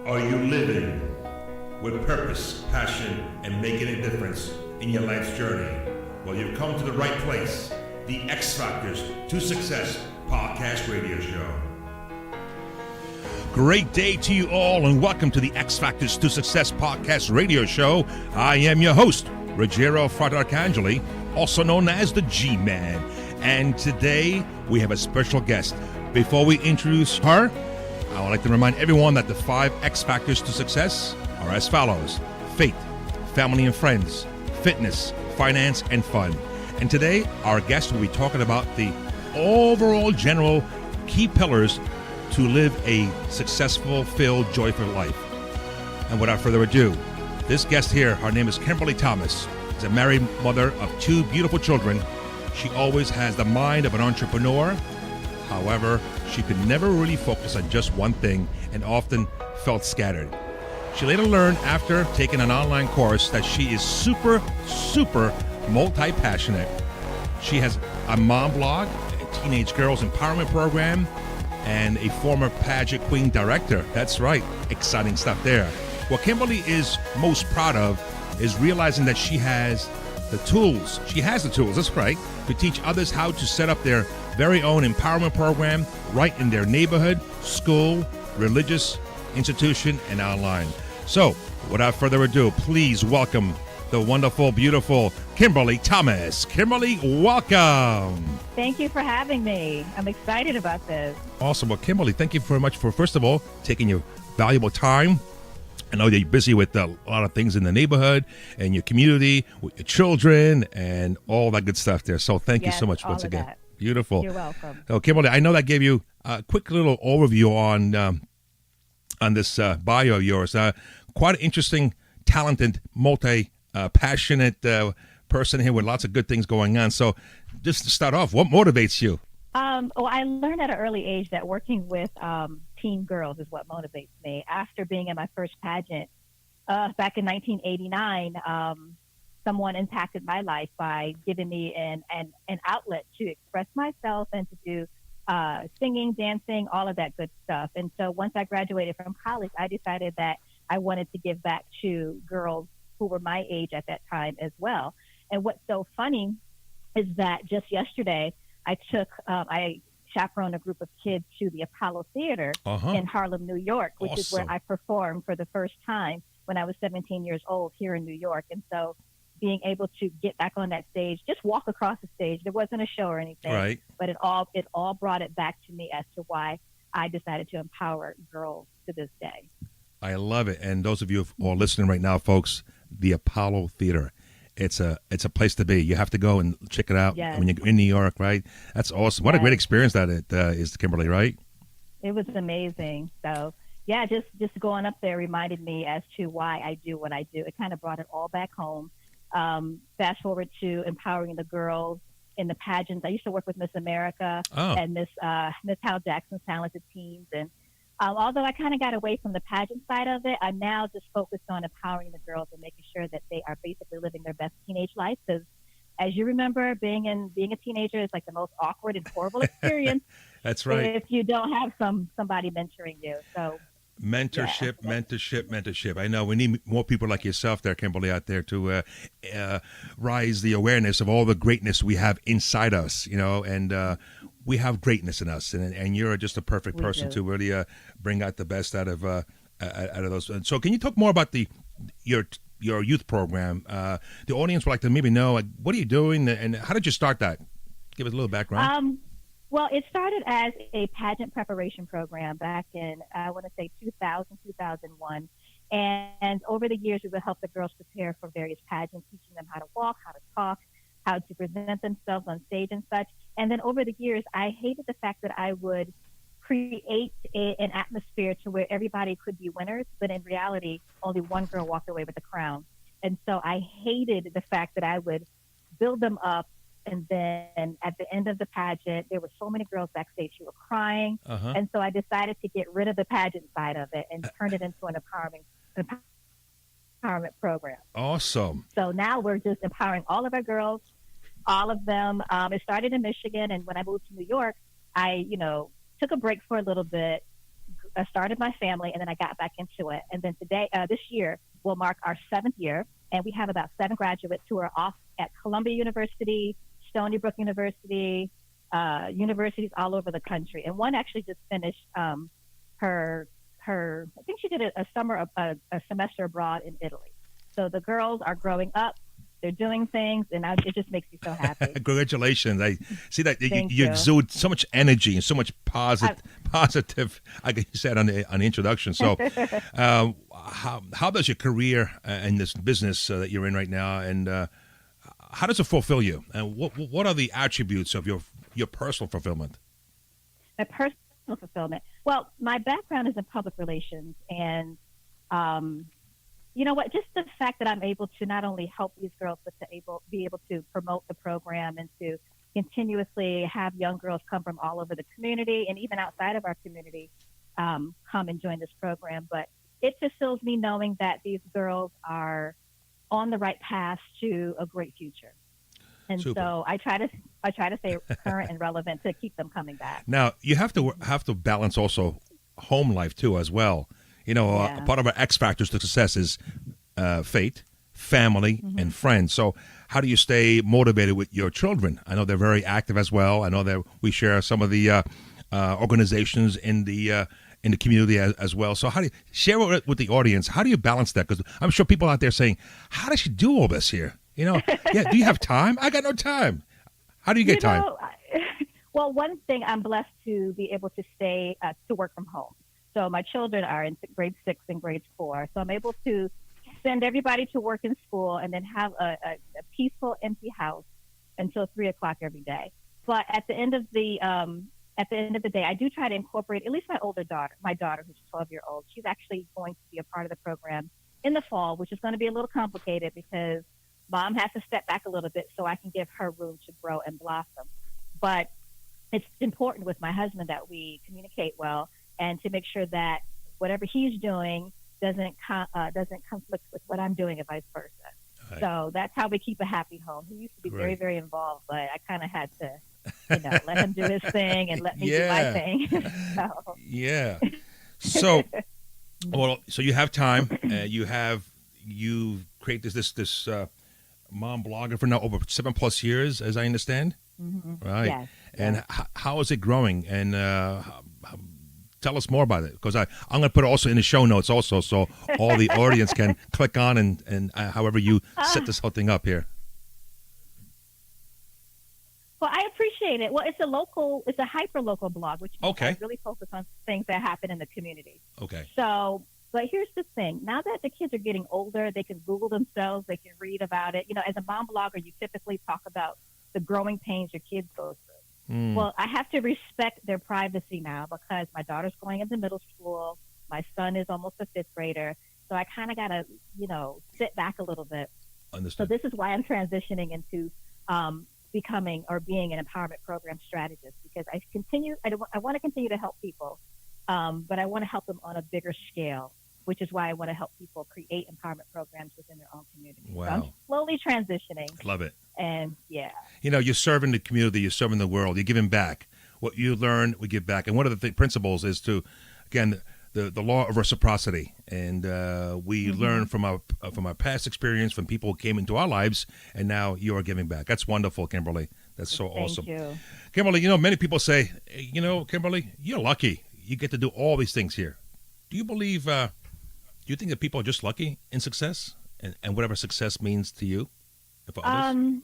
Are you living with purpose, passion, and making a difference in your life's journey? Well, you've come to the right place. The X Factors to Success podcast radio show. Great day to you all, and welcome to the X Factors to Success podcast radio show. I am your host, Ruggero Arcangeli, also known as the G-Man. And today we have a special guest. Before we introduce her, I would like to remind everyone that the 5 X Factors to Success are as follows: faith, family and friends, fitness, finance, and fun. And today, our guest will be talking about the overall general key pillars to live a successful, filled, joyful life. And without further ado, this guest here, her name is Kimberly Thomas, is a married mother of 2 beautiful children. She always has the mind of an entrepreneur. However, she could never really focus on just one thing and often felt scattered. She later learned after taking an online course that she is super multi-passionate. She has a mom blog, a teenage girls empowerment program, and a former pageant queen director. That's right, exciting stuff there. What Kimberly is most proud of is realizing that she has the tools. She has the tools, that's right, to teach others how to set up their very own empowerment program right in their neighborhood, school, religious institution, and online. So, without further ado, please welcome the wonderful, beautiful Kimberly Thomas. Kimberly, welcome. Thank you for having me. I'm excited about this. Awesome. Well, Kimberly, thank you very much for, first of all, taking your valuable time. I know that you're busy with a lot of things in the neighborhood and your community, with your children, and all that good stuff there. So thank you so much once again. That. Beautiful. You're welcome. So, Kimberly, I know that gave you a quick little overview on this bio of yours. Quite an interesting, talented, passionate person here with lots of good things going on. So just to start off, what motivates you? I learned at an early age that working with teen girls is what motivates me. After being in my first pageant back in 1989, someone impacted my life by giving me an outlet to express myself and to do singing, dancing, all of that good stuff. And so once I graduated from college, I decided that I wanted to give back to girls who were my age at that time as well. And what's so funny is that just yesterday, I chaperoned a group of kids to the Apollo Theater in Harlem, New York, which is where I performed for the first time when I was 17 years old here in New York. And so being able to get back on that stage, just walk across the stage, there wasn't a show or anything, right, but it all brought it back to me as to why I decided to empower girls to this day. I love it. And those of you who are listening right now, folks, the Apollo Theater, it's a place to be. You have to go and check it out when you're in New York, right? That's awesome. What a great experience that it is, Kimberly, right? It was amazing. So, yeah, just going up there reminded me as to why I do what I do. It kind of brought it all back home. Fast forward to empowering the girls in the pageants. I used to work with Miss America and Miss Hal Jackson's talented teams. And although I kind of got away from the pageant side of it, I'm now just focused on empowering the girls and making sure that they are basically living their best teenage life. Because as you remember, being a teenager is like the most awkward and horrible experience. That's right. If you don't have somebody mentoring you. So mentorship. I know we need more people like yourself there, Kimberly, out there to rise the awareness of all the greatness we have inside us, and we have greatness in us, and you're just a perfect person to really bring out the best out of those. So can you talk more about your youth program? The audience would like to maybe know, like, what are you doing and how did you start that? Give us a little background. Well, it started as a pageant preparation program back in, I want to say 2000, 2001. And over the years, we would help the girls prepare for various pageants, teaching them how to walk, how to talk, how to present themselves on stage and such. And then over the years, I hated the fact that I would create an atmosphere to where everybody could be winners, but in reality, only one girl walked away with the crown. And so I hated the fact that I would build them up, and then at the end of the pageant, there were so many girls backstage who were crying. And so I decided to get rid of the pageant side of it and turn it into an empowerment program. Awesome. So now we're just empowering all of our girls, all of them. It started in Michigan, and when I moved to New York, I, took a break for a little bit, I started my family, and then I got back into it. And then this year, will mark our 7th year, and we have about 7 graduates who are off at Columbia University, Stony Brook University, universities all over the country. And one actually just finished her I think she did a semester abroad in Italy. So the girls are growing up. They're doing things, and it just makes me so happy. Congratulations. I see that you you. exude so much energy and so much positive, like you said on the introduction. So how does your career in this business that you're in right now, and how does it fulfill you? And what are the attributes of your personal fulfillment? My personal fulfillment. Well, my background is in public relations, and you know what? Just the fact that I'm able to not only help these girls, but to be able to promote the program and to continuously have young girls come from all over the community and even outside of our community come and join this program. But it fulfills me knowing that these girls are on the right path to a great future. And Super. So I try to stay current and relevant to keep them coming back. Now you have to balance also home life too as well. You know, Yeah. part of our X factors to success is faith, family, and friends. So how do you stay motivated with your children? I know they're very active as well. I know that we share some of the organizations in the community as well. So how do you share with the audience? How do you balance that? Because I'm sure people out there saying, how does she do all this here? You know, yeah. Do you have time? I got no time. How do you get time? Well, one thing, I'm blessed to be able to stay to work from home. So my children are in grade 6 and grade 4. So I'm able to send everybody to work in school and then have a peaceful, empty house until 3:00 every day. But at the end of the day, I do try to incorporate at least my daughter, who's 12-year-old. She's actually going to be a part of the program in the fall, which is going to be a little complicated because mom has to step back a little bit so I can give her room to grow and blossom. But it's important with my husband that we communicate well and to make sure that whatever he's doing doesn't conflict with what I'm doing and vice versa. Right. So that's how we keep a happy home. He used to be very, Great. very involved, but I kind of had to, let him do his thing and let me do my thing. So. Yeah. So, so you have time. You create this mom blogger for now over 7+ years, as I understand. Mm-hmm. Right. Yes. And how is it growing? And tell us more about it, because I'm going to put it also in the show notes also, so all the audience can click on and however you set this whole thing up here. Well, I appreciate it. Well, it's a hyper-local blog, which means I really focus on things that happen in the community. Okay. So, but here's the thing. Now that the kids are getting older, they can Google themselves, they can read about it. You know, as a mom blogger, you typically talk about the growing pains your kids go through. Well, I have to respect their privacy now because my daughter's going into middle school. My son is almost a 5th grader. So I kind of got to, sit back a little bit. Understood. So this is why I'm transitioning into becoming or being an empowerment program strategist, because I want to continue to help people, but I want to help them on a bigger scale, which is why I want to help people create empowerment programs within their own community. Wow. So I'm slowly transitioning. Love it. And yeah. You're serving the community, you're serving the world, you're giving back. What you learn, we give back. And one of the principles is to, again, the law of reciprocity. And we learn from our past experience, from people who came into our lives, and now you are giving back. That's wonderful, Kimberly. That's so awesome. Thank you. Kimberly, many people say, Kimberly, you're lucky. You get to do all these things here. Do you believe, do you think that people are just lucky in success and whatever success means to you? For others?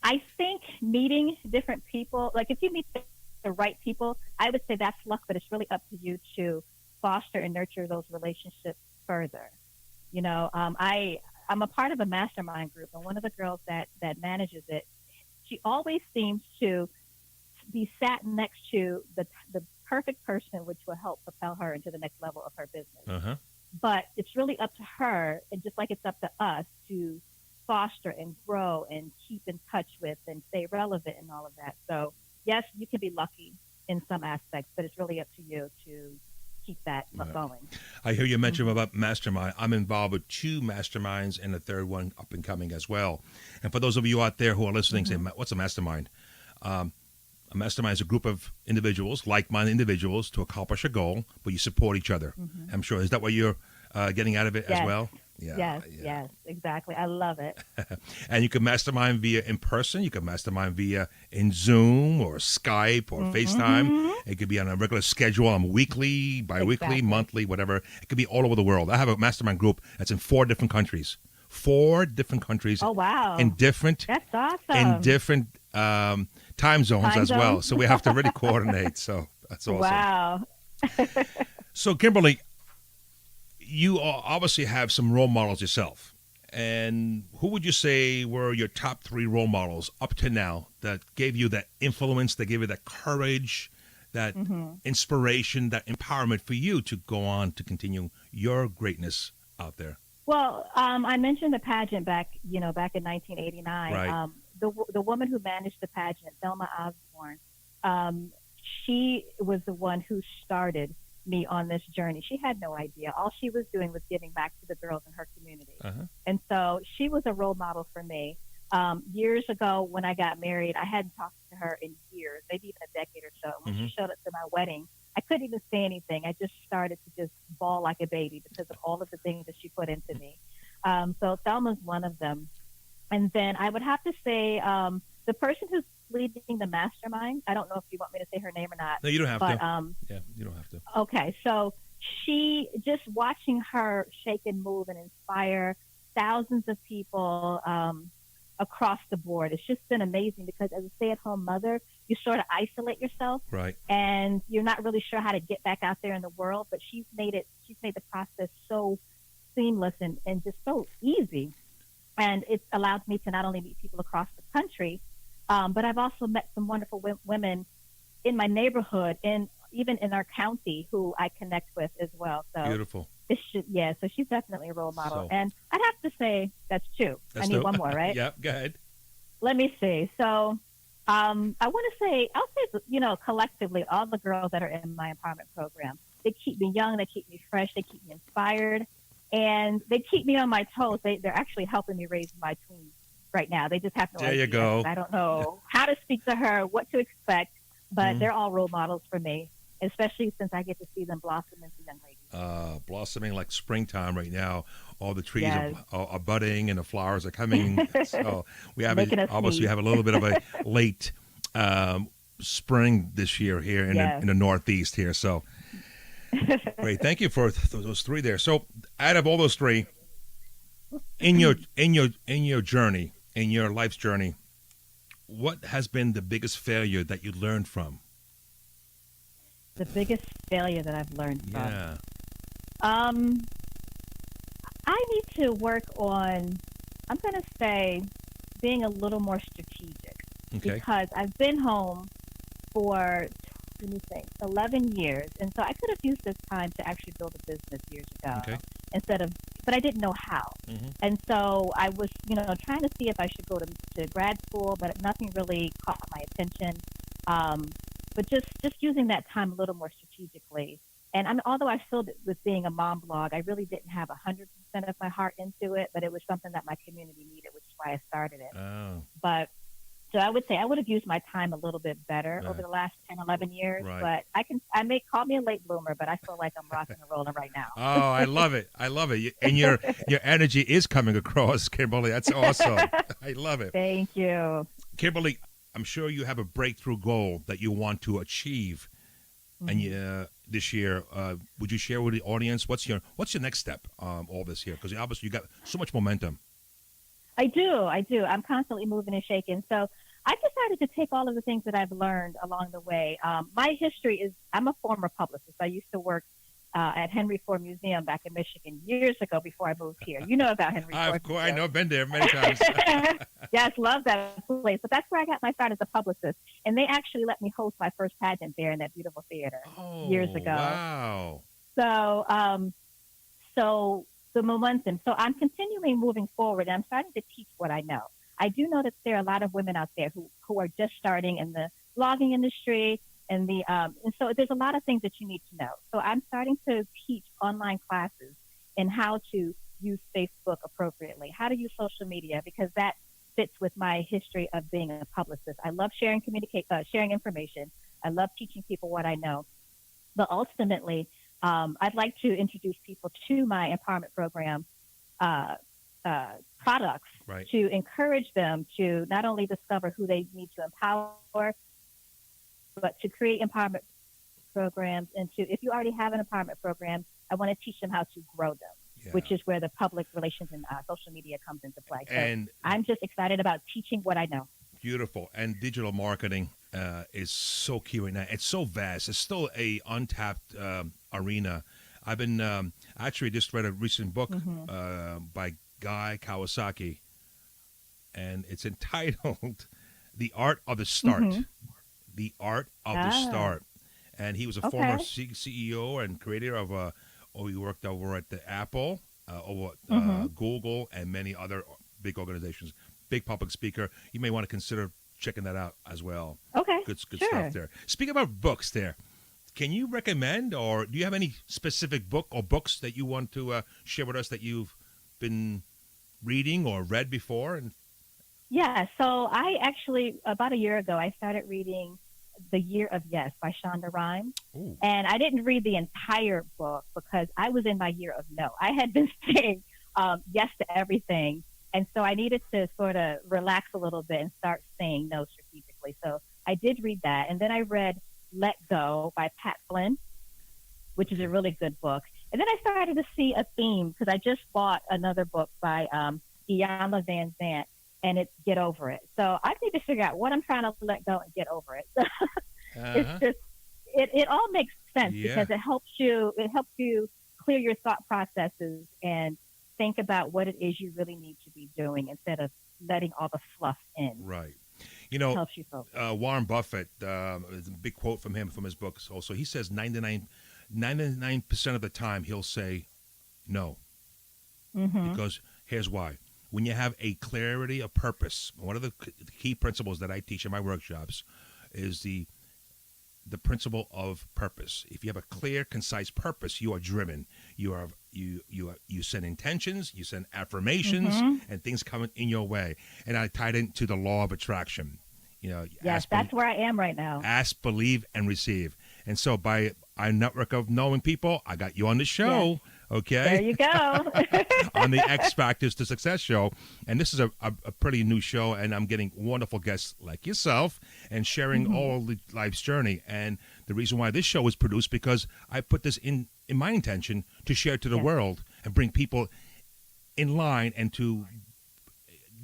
I think meeting different people, like if you meet the right people, I would say that's luck, but it's really up to you to foster and nurture those relationships further. I'm a part of a mastermind group, and one of the girls that manages it, she always seems to be sat next to the perfect person, which will help propel her into the next level of her business. Uh-huh. But it's really up to her, and just like it's up to us to foster and grow and keep in touch with and stay relevant and all of that. So yes, you can be lucky in some aspects, but it's really up to you to keep that going. I hear you mention about mastermind. I'm involved with 2 masterminds and a 3rd one up and coming as well. And for those of you out there who are listening, saying, what's a mastermind? A mastermind is a group of individuals, like-minded individuals, to accomplish a goal, but you support each other. Mm-hmm. I'm sure. Is that what you're getting out of it as well? Yes, exactly. I love it. And you can mastermind via in person. You can mastermind via in Zoom or Skype or FaceTime. It could be on a regular schedule, on weekly, bi-weekly, monthly, whatever. It could be all over the world. I have a mastermind group that's in 4 different countries. 4 different countries. Oh, wow. That's awesome. In different time zones as well. So we have to really coordinate. So that's awesome. Wow. So Kimberly, you obviously have some role models yourself. And who would you say were your top 3 role models up to now that gave you that influence, that gave you that courage, that inspiration, that empowerment for you to go on to continue your greatness out there? Well, I mentioned the pageant back in 1989. Right. The woman who managed the pageant, Thelma Osborne, she was the one who started me on this journey. She had no idea. All she was doing was giving back to the girls in her community. And so she was a role model for me. Years ago when I got married, I hadn't talked to her in years, maybe even a decade or so. When she showed up to my wedding, I couldn't even say anything. I just started to just bawl like a baby because of all of the things that she put into me. So Thelma's one of them. And then I would have to say the person who's leading the mastermind, I don't know if you want me to say her name or not. No, you don't have to. Yeah, you don't have to. Okay, so she, just watching her shake and move and inspire thousands of people across the board. It's just been amazing because as a stay-at-home mother, you sort of isolate yourself, right? And you're not really sure how to get back out there in the world. But she's made the process so seamless and just so easy, and it's allowed me to not only meet people across the country, but I've also met some wonderful women in my neighborhood and even in our county who I connect with as well. So beautiful. So she's definitely a role model. And I'd have to say that's 2. I need one more, right? Yeah, go ahead. Let me see. So I want to say, I'll say, collectively, all the girls that are in my empowerment program, they keep me young, they keep me fresh, they keep me inspired, and they keep me on my toes. They're actually helping me raise my tween right now. They just have no idea. There you go. I don't know how to speak to her, what to expect, but they're all role models for me, especially since I get to see them blossom into young ladies. Blossoming like springtime right now. All the trees are budding and the flowers are coming. So we have we have a little bit of a late spring this year here in the Northeast here. So great, thank you for those 3 there. So out of all those 3, in your journey, in your life's journey, what has been the biggest failure that you learned from? The biggest failure that I've learned from? Yeah. I need to work on, I'm going to say, being a little more strategic. Okay. Because I've been home for, 11 years. And so I could have used this time to actually build a business years ago. Okay. But I didn't know how. And so I was, trying to see if I should go to grad school, but nothing really caught my attention. But just using that time a little more strategically. And although I filled it with being a mom blog, I really didn't have 100% of my heart into it, but it was something that my community needed, which is why I started it. Oh. But so I would say I would have used my time a little bit better over the last 10, 11 years. Right. But I may call me a late bloomer, but I feel like I'm rocking and rolling right now. Oh, I love it. I love it. And your energy is coming across, Kimberly. That's awesome. I love it. Thank you. Kimberly, I'm sure you have a breakthrough goal that you want to achieve. And this year, would you share with the audience what's your next step? All this here, because obviously you got so much momentum. I do. I'm constantly moving and shaking. So I decided to take all of the things that I've learned along the way. My history is I'm a former publicist. I used to work at Henry Ford Museum back in Michigan years ago before I moved here. You know about Henry Ford. Of course, I know. I've been there many times. Yes, love that place. But that's where I got my start as a publicist. And they actually let me host my first pageant there in that beautiful theater years ago. Wow. So the momentum. So I'm continuing moving forward. And I'm starting to teach what I know. I do know that there are a lot of women out there who are just starting in the blogging industry. And so there's a lot of things that you need to know. So I'm starting to teach online classes in how to use Facebook appropriately, how to use social media, because that fits with my history of being a publicist. I love sharing information. I love teaching people what I know. But ultimately, I'd like to introduce people to my empowerment program uh, products Right. to encourage them to not only discover who they need to empower, but to create empowerment programs. And to, if you already have an empowerment program, I want to teach them how to grow them, Yeah. which is where the public relations and social media comes into play. So And I'm just excited about teaching what I know. beautiful. And digital marketing is so key right now. It's so vast. It's still a untapped arena. I've been actually just read a recent book by Guy Kawasaki, and it's entitled "The Art of the Start." The Art of the Start. And he was a former CEO and creator of he worked over at the Apple, Google, and many other big organizations. Big public speaker. You may want to consider checking that out as well. Okay. Good sure. stuff there. Speaking about books there, can you recommend, or do you have any specific book or books that you want to share with us that you've been reading or read before? And Yeah, so I actually, about a year ago, I started reading The Year of Yes by Shonda Rhimes. Ooh. And I didn't read the entire book because I was in my year of no. I had been saying yes to everything. And so I needed to sort of relax a little bit and start saying no strategically. So I did read that. And then I read Let Go by Pat Flynn, which is a really good book. And then I started to see a theme because I just bought another book by Iyanla Van Zant, and it's Get Over It. So I need to figure out what I'm trying to let go and get over it. It's just, it all makes sense because it helps you clear your thought processes and think about what it is you really need to be doing instead of letting all the fluff in. Right. You know, helps you focus. Warren Buffett, there's a big quote from him from his books also. He says 99% of the time he'll say no. Because here's why. When you have a clarity of purpose, one of the key principles that I teach in my workshops is the principle of purpose. If you have a clear, concise purpose, you are driven. You send intentions, you send affirmations, and things come in your way. And I tied into the law of attraction. You know, yes, that's where I am right now. Ask, believe, and receive. And so by our network of knowing people, I got you on the show. Yes. Okay. There you go. On the X Factors to Success show. And this is a pretty new show, and I'm getting wonderful guests like yourself and sharing all the life's journey. And the reason why this show is produced because I put this in my intention to share to the world and bring people in line and to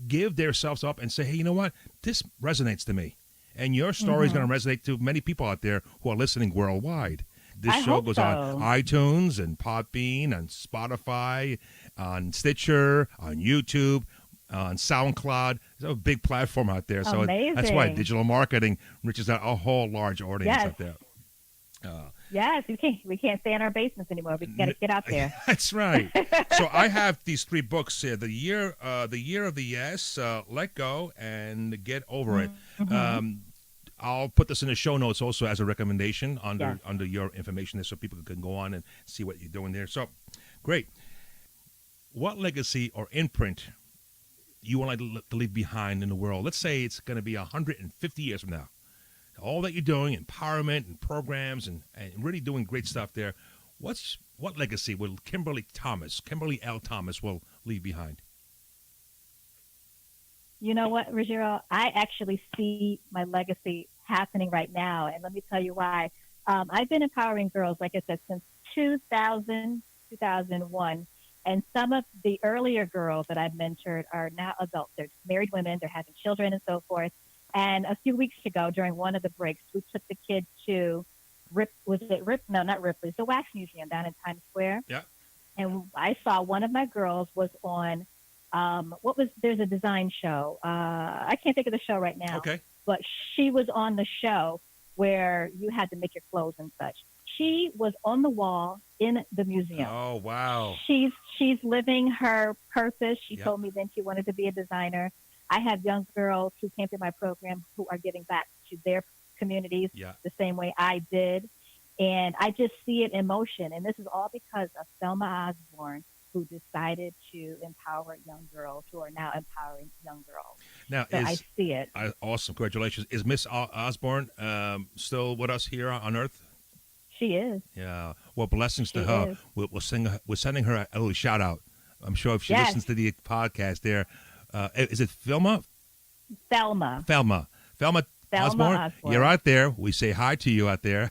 give themselves up and say, hey, you know what? This resonates to me. And your story is going to resonate to many people out there who are listening worldwide. This show goes on iTunes and Podbean, on Spotify, on Stitcher, on YouTube, on SoundCloud. There's a big platform out there. So that's why digital marketing reaches out a whole large audience out there. Yes, we can't stay in our basements anymore. We got to get out there. That's right. So I have these three books here: The Year of the Yes, Let Go, and Get Over It. I'll put this in the show notes also as a recommendation under your information there, so people can go on and see what you're doing there. So, great. What legacy or imprint you want to leave behind in the world? Let's say it's going to be 150 years from now. All that you're doing, empowerment and programs, and really doing great stuff there. What legacy will Kimberly L. Thomas will leave behind? You know what, Ruggero? I actually see my legacy happening right now, and let me tell you why. I've been empowering girls, like I said, since 2001, and some of the earlier girls that I've mentored are now adults. They're married women, they're having children and so forth. And a few weeks ago, during one of the breaks, we took the kids to the Wax Museum down in Times Square. Yeah. And I saw one of my girls was on there's a design show. I can't think of the show right now. Okay. But she was on the show where you had to make your clothes and such. She was on the wall in the museum. Oh, wow. She's living her purpose. She told me then she wanted to be a designer. I have young girls who came through my program who are giving back to their communities the same way I did. And I just see it in motion. And this is all because of Thelma Osborne who decided to empower young girls who are now empowering young girls. Now, So I see it. awesome. Congratulations. Is Miss Osborne still with us here on Earth? She is. Yeah. Well, blessings She to her. is. We're sending her a little shout out. I'm sure if she Yes. listens to the podcast there, is it Thelma? Thelma. Thelma Osborne. You're out there. We say hi to you out there.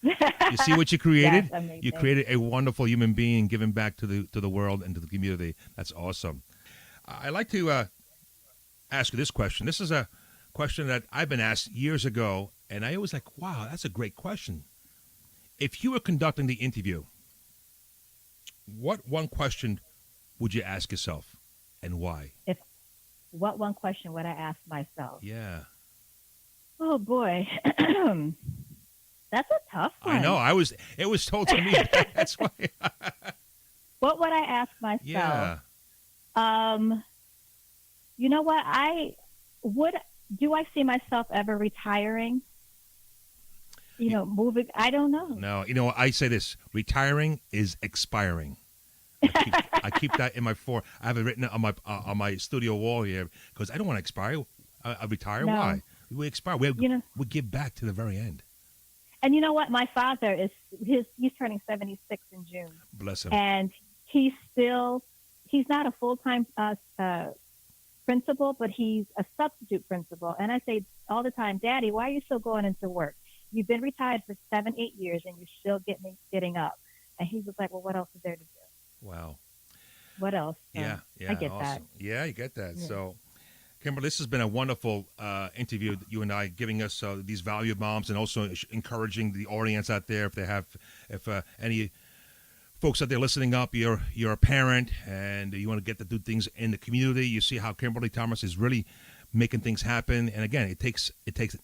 You see what you created? That's amazing. You created a wonderful human being giving back to the world and to the community. That's awesome. I like to ask you this question. This is a question that I've been asked years ago, and I always like, wow, that's a great question. If you were conducting the interview, what one question would you ask yourself, and why? What one question would I ask myself? Yeah. Oh boy. That's a tough one. I know. It was told to me. That's why. What would I ask myself? Yeah. You know what? Do I see myself ever retiring? Moving? I don't know. No. I say this: retiring is expiring. I keep that in my I have it written on my studio wall here because I don't want to expire. I retire. No. Why? We expire. We give back to the very end. And you know what? My father he's turning 76 in June. Bless him. And he's not a full-time principal, but he's a substitute principal. And I say all the time, Daddy, why are you still going into work? You've been retired for 7-8 years and you're still getting up. And he was like, well, what else is there to do? Wow. What else? Yeah. I get awesome. that. Yeah, you get that. Yeah. So, Kimberly, this has been a wonderful interview, you and I, giving us these value bombs and also encouraging the audience out there if any folks out there listening up, you're a parent and you want to get to do things in the community. You see how Kimberly Thomas is really making things happen. And again, it takes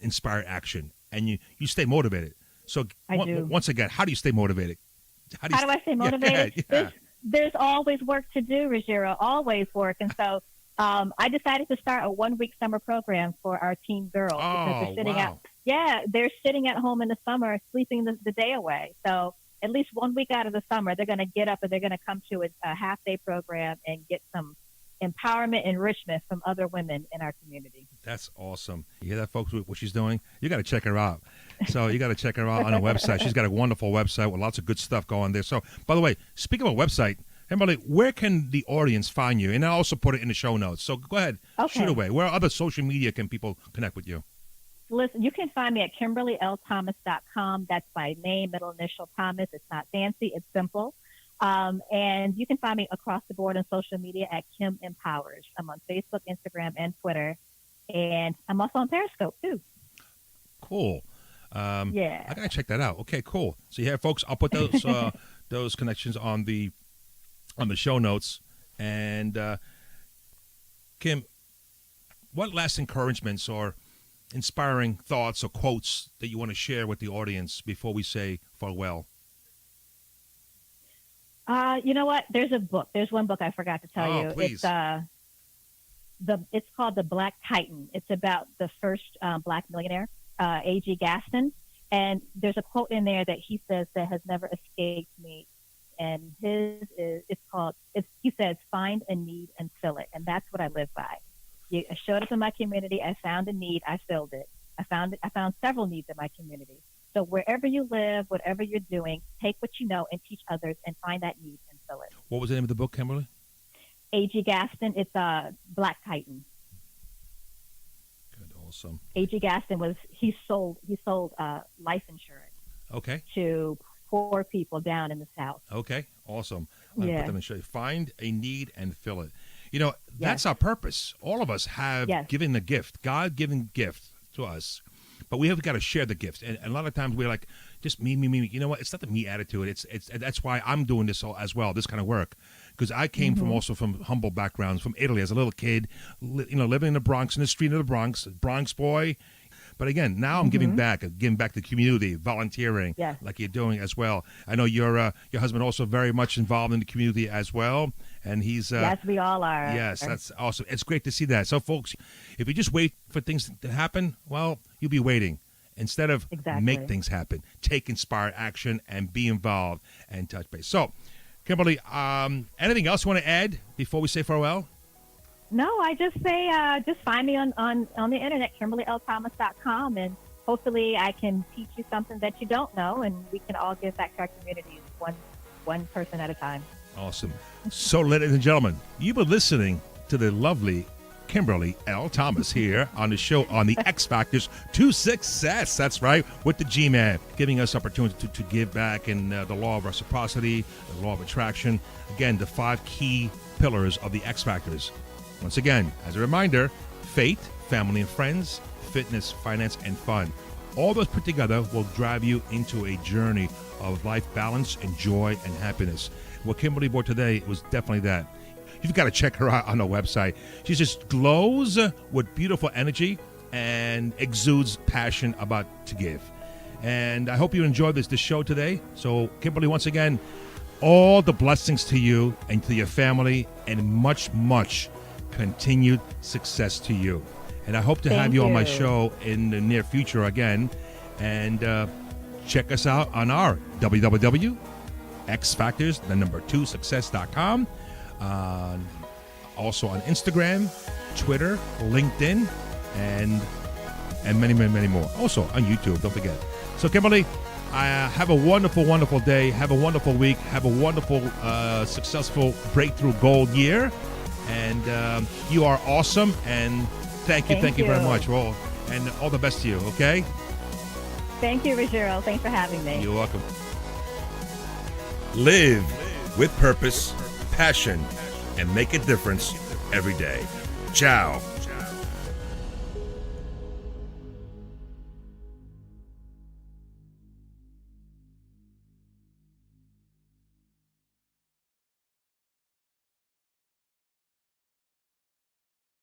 inspired action and you stay motivated. So once again, how do you stay motivated? How do I stay motivated? Yeah. There's always work to do, Ruggero, always work. And so I decided to start a 1-week summer program for our teen girls because they're sitting they're sitting at home in the summer, sleeping the day away. So at least 1 week out of the summer, they're going to get up and they're going to come to a half-day program and get some empowerment, enrichment from other women in our community. That's awesome. You hear that, folks, what she's doing? You got to check her out. So you got to check her out on her website. She's got a wonderful website with lots of good stuff going there. So, by the way, speaking of a website, Kimberly, where can the audience find you? And I'll also put it in the show notes. So go ahead, shoot away. Where other social media can people connect with you? Listen, you can find me at KimberlyLThomas.com. That's my name, middle initial Thomas. It's not fancy. It's simple. And you can find me across the board on social media at Kim Empowers. I'm on Facebook, Instagram, and Twitter. And I'm also on Periscope, too. Cool. I got to check that out. Okay, cool. So, yeah, folks, I'll put those those connections on the show notes. And, Kim, what last encouragements or inspiring thoughts or quotes that you want to share with the audience before we say farewell? You know what? There's a book. There's one book I forgot to tell you. Please. It's called The Black Titan. It's about the first Black millionaire, A.G. Gaston. And there's a quote in there that he says that has never escaped me. And he says, find a need and fill it. And that's what I live by. I showed up in my community. I found a need. I filled it. I found several needs in my community. So wherever you live, whatever you're doing, take what you know and teach others and find that need and fill it. What was the name of the book, Kimberly? A.G. Gaston. It's Black Titan. Good, awesome. A.G. Gaston he sold life insurance to poor people down in the South. Okay, awesome. Put them in show. Find a need and fill it. That's our purpose. All of us have given a gift, God-given gift to us. But we have got to share the gift, and a lot of times we're like, just me. You know what? It's not the me attitude. It's that's why I'm doing this as well. This kind of work, because I came from humble backgrounds, from Italy as a little kid, living in the Bronx, in the street of the Bronx boy. But again, now I'm giving back to the community, volunteering, like you're doing as well. I know your husband also very much involved in the community as well, and he's yes, we all are. Yes, that's awesome. It's great to see that. So, folks, if you just wait for things to happen, well, you'll be waiting. Instead of make things happen, take inspired action and be involved and touch base. So, Kimberly, anything else you want to add before we say farewell? No, I just say just find me on the internet, KimberlyLThomas.com, and hopefully I can teach you something that you don't know, and we can all give back to our communities one person at a time. Awesome. So, ladies and gentlemen, you've been listening to the lovely Kimberly L. Thomas here on the show on the X Factors to Success. That's right, with the G-Man, giving us opportunity to give back in the law of reciprocity, the law of attraction. Again, the 5 key pillars of the X Factors. Once again, as a reminder, faith, family and friends, fitness, finance, and fun. All those put together will drive you into a journey of life balance and joy and happiness. What Kimberly brought today was definitely that. You've got to check her out on her website. She just glows with beautiful energy and exudes passion about to give. And I hope you enjoyed this show today. So, Kimberly, once again, all the blessings to you and to your family, and much, much continued success to you. And I hope to have you on my show in the near future again. And check us out on our www.xfactors2success.com. Also on Instagram, Twitter, LinkedIn, and many, many, many more. Also on YouTube, don't forget. So, Kimberly, have a wonderful, wonderful day. Have a wonderful week. Have a wonderful, successful breakthrough goal year. And you are awesome. And thank you very much. Well, and all the best to you, okay? Thank you, Ruggero. Thanks for having me. You're welcome. Live with purpose, passion, and make a difference every day. Ciao.